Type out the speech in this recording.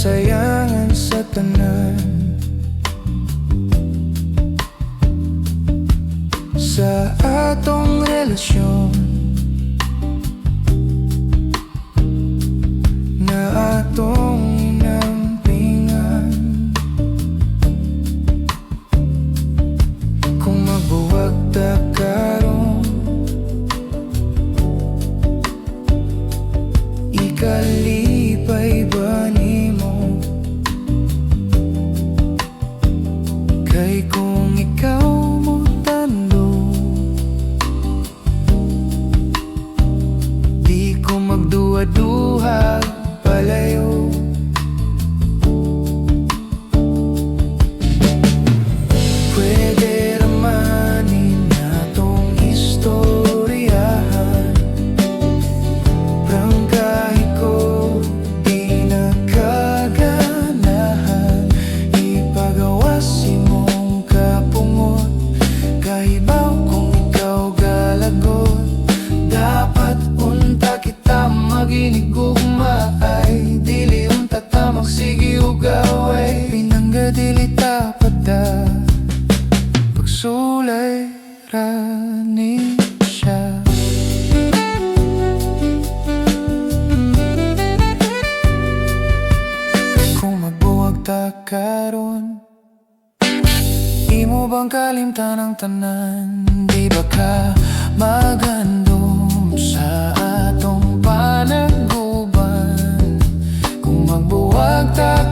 kasayangan sa tanan. Sa atong relasyon na atong inampingan, kung magbuwag ta karon, ikalipay ba nimo? Kay kung ikaw mo tando, di ko magduwa-duha palayo. Pwede ramanin natong istoryahan, prangkahi ko di nagkaganahan. Ipagawas imong kapungot, kahibaw kung ikaw galagot. Dapat unta kita maginigugma, ay dili unta ta magsigi ug away. Pinanggadili ta pada pagsulay rani siya. Kung magbuwag ta karon, imo bang kalimtan ang tanan? Di ba ka magandom sa atong panaguban? Kung magbuwag ta